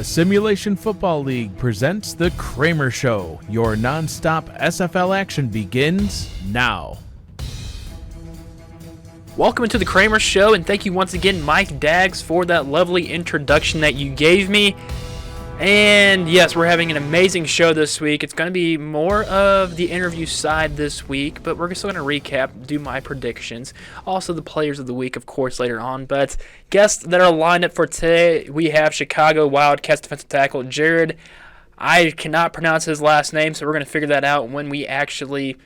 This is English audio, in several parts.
Simulation Football League presents The Kramer Show. Your non-stop SFL action begins now. Welcome to The Kramer Show, and thank you once again, Mike Daggs, for that lovely introduction that you gave me. And yes, we're having an amazing show this week. It's going to be more of the interview side this week, but we're still going to recap, do my predictions. Also the players of the week, of course, later on. But guests that are lined up for today, we have Chicago Wildcats defensive tackle Jared. I cannot pronounce his last name, so we're going to figure that out when we actually,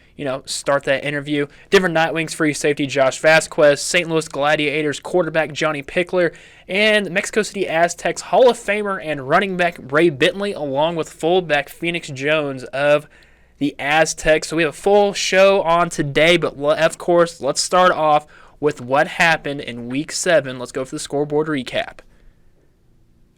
start that interview. Denver Nightwings free safety Josh Vasquez, St. Louis Gladiators quarterback Johnny Pickler, and Mexico City Aztecs Hall of Famer and running back Ray Bentley, along with fullback Phoenix Jones of the Aztecs. So we have a full show on today, but of course, let's start off with what happened in Week 7. Let's go for the scoreboard recap.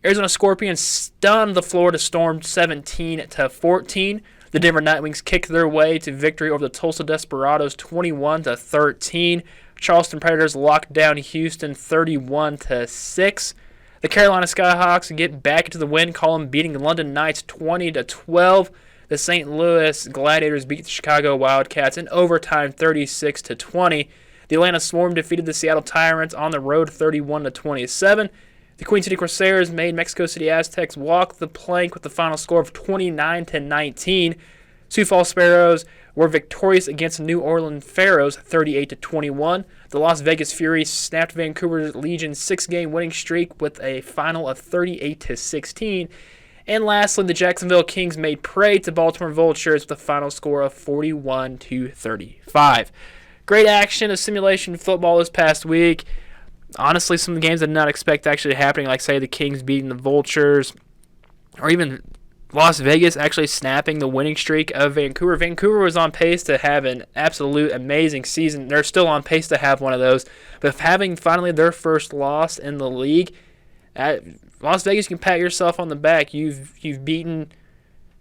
Arizona Scorpions stunned the Florida Storm 17-14. The Denver Nightwings kicked their way to victory over the Tulsa Desperados 21-13. Charleston Predators locked down Houston 31-6. The Carolina Skyhawks get back into the win column, beating the London Knights 20-12. The St. Louis Gladiators beat the Chicago Wildcats in overtime 36-20. The Atlanta Swarm defeated the Seattle Tyrants on the road 31-27. The Queen City Corsairs made Mexico City Aztecs walk the plank with the final score of 29-19. Sioux Falls Sparrows were victorious against New Orleans Pharaohs 38-21. The Las Vegas Fury snapped Vancouver Legion's 6-game winning streak with a final of 38-16. And lastly, the Jacksonville Kings made prey to Baltimore Vultures with a final score of 41-35. Great action of simulation football this past week. Honestly, some of the games I did not expect actually happening, like, say, the Kings beating the Vultures, or even Las Vegas actually snapping the winning streak of Vancouver. Vancouver was on pace to have an absolute amazing season. They're still on pace to have one of those. But having finally their first loss in the league, Las Vegas, you can pat yourself on the back. You've beaten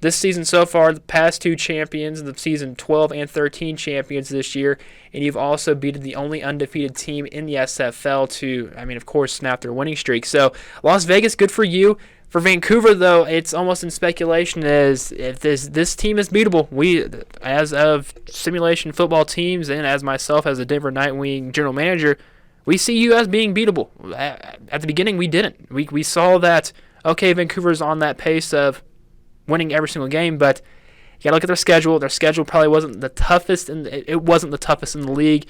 this season so far, the past two champions, the season 12 and 13 champions this year, and you've also beaten the only undefeated team in the SFL to, of course, snap their winning streak. So, Las Vegas, good for you. For Vancouver, though, it's almost in speculation as if this team is beatable. We, as of simulation football teams and as myself as a Denver Nightwing general manager, we see you as being beatable. At the beginning, we didn't. We saw that, okay, Vancouver's on that pace of winning every single game, but you gotta look at their schedule. Their schedule probably wasn't the toughest, and it wasn't the toughest in the league,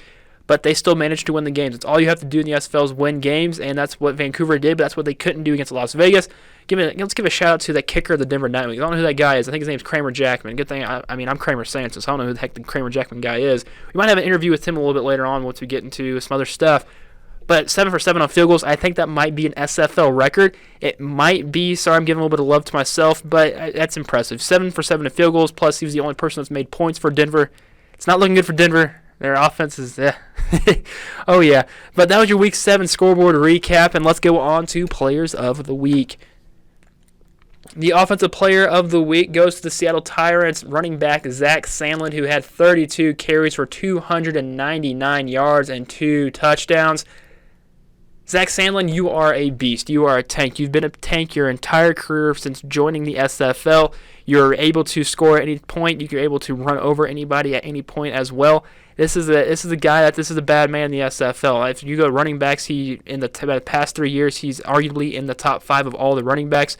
but they still managed to win the games. It's all you have to do in the SFL is win games, and that's what Vancouver did, but that's what they couldn't do against Las Vegas. Let's give a shout out to that kicker of the Denver Nightwings. I don't know who that guy is. I think his name's Kramer Jackman. Good thing, I'm Kramer Sanchez, so I don't know who the heck the Kramer Jackman guy is. We might have an interview with him a little bit later on once we get into some other stuff. But 7 for 7 on field goals, I think that might be an SFL record. It might be, sorry, I'm giving a little bit of love to myself, but that's impressive. 7 for 7 in field goals, plus he was the only person that's made points for Denver. It's not looking good for Denver. Their offense is, oh yeah. But that was your Week 7 scoreboard recap, and let's go on to Players of the Week. The Offensive Player of the Week goes to the Seattle Tyrants running back Zach Sandlin, who had 32 carries for 299 yards and 2 touchdowns. Zach Sandlin, you are a beast. You are a tank. You've been a tank your entire career since joining the SFL. You're able to score at any point. You're able to run over anybody at any point as well. This is a bad man in the SFL. If you go running backs, in the past 3 years, he's arguably in the top 5 of all the running backs.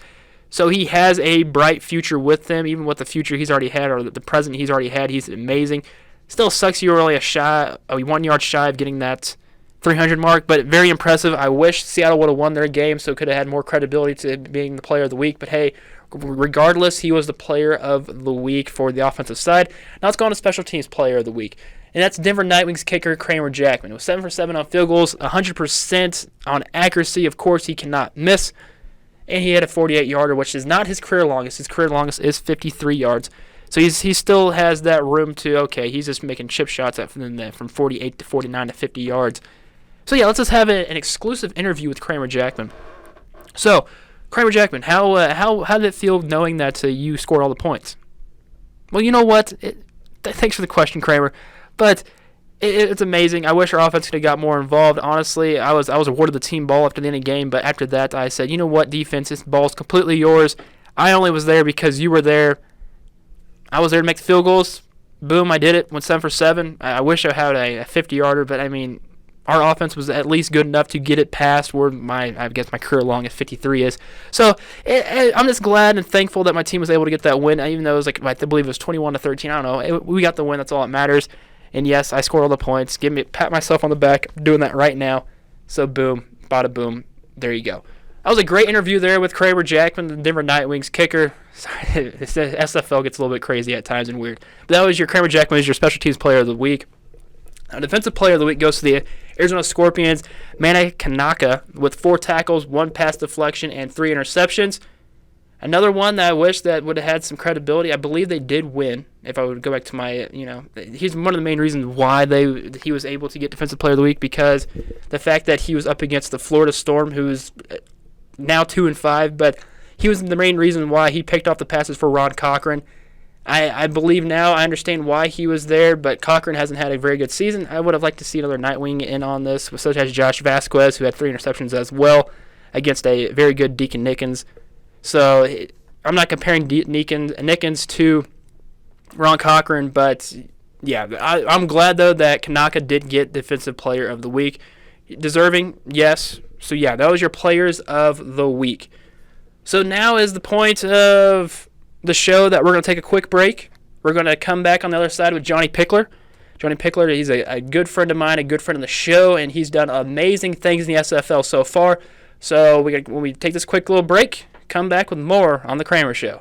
So he has a bright future with them, even with the future he's already had or the present he's already had. He's amazing. Still sucks you were only a 1 yard shy of getting that 300 mark, but very impressive. I wish Seattle would have won their game so could have had more credibility to being the player of the week. But hey, regardless, he was the player of the week for the offensive side. Now let's go on to special teams player of the week. And that's Denver Nightwings kicker Kramer Jackman. It was 7 for 7 on field goals, 100% on accuracy. Of course, he cannot miss. And he had a 48-yarder, which is not his career longest. His career longest is 53 yards. So he still has that room to, okay, he's just making chip shots from 48 to 49 to 50 yards. So yeah, let's just have an exclusive interview with Kramer Jackman. So, Kramer Jackman, how did it feel knowing that you scored all the points? Well, you know what? Thanks for the question, Kramer. But it's amazing. I wish our offense could have got more involved. Honestly, I was awarded the team ball after the end of the game, but after that, I said, you know what, defense, this ball's completely yours. I only was there because you were there. I was there to make the field goals. Boom, I did it. Went 7 for 7. I wish I had a 50-yarder, but I mean, our offense was at least good enough to get it past where I guess my career long at 53 is. So I'm just glad and thankful that my team was able to get that win, even though it was I believe it was 21-13. I don't know. We got the win. That's all that matters. And yes, I scored all the points. Pat myself on the back. I'm doing that right now. So boom, bada boom. There you go. That was a great interview there with Kramer Jackman, the Denver Nightwings kicker. Sorry, the SFL gets a little bit crazy at times and weird. But that was your Kramer Jackman is your special teams player of the week. Now, defensive player of the week goes to the Arizona Scorpions, Mana Kanaka, with 4 tackles, 1 pass deflection, and 3 interceptions. Another one that I wish that would have had some credibility. I believe they did win. If I would go back to my, he's one of the main reasons why he was able to get defensive player of the week, because the fact that he was up against the Florida Storm, who is now 2-5, but he was the main reason why he picked off the passes for Ron Cochran. I believe now I understand why he was there, but Cochran hasn't had a very good season. I would have liked to see another Nightwing in on this, such as Josh Vasquez, who had 3 interceptions as well, against a very good Deacon Nickens. So I'm not comparing Nickens to Ron Cochran, but yeah, I'm glad, though, that Kanaka did get Defensive Player of the Week. Deserving, yes. So yeah, that was your Players of the Week. So now is the point of the show that we're going to take a quick break. We're going to come back on the other side with Johnny Pickler. Johnny Pickler, he's a good friend of mine, a good friend of the show, and he's done amazing things in the SFL so far. So when we take this quick little break, come back with more on The Kramer Show.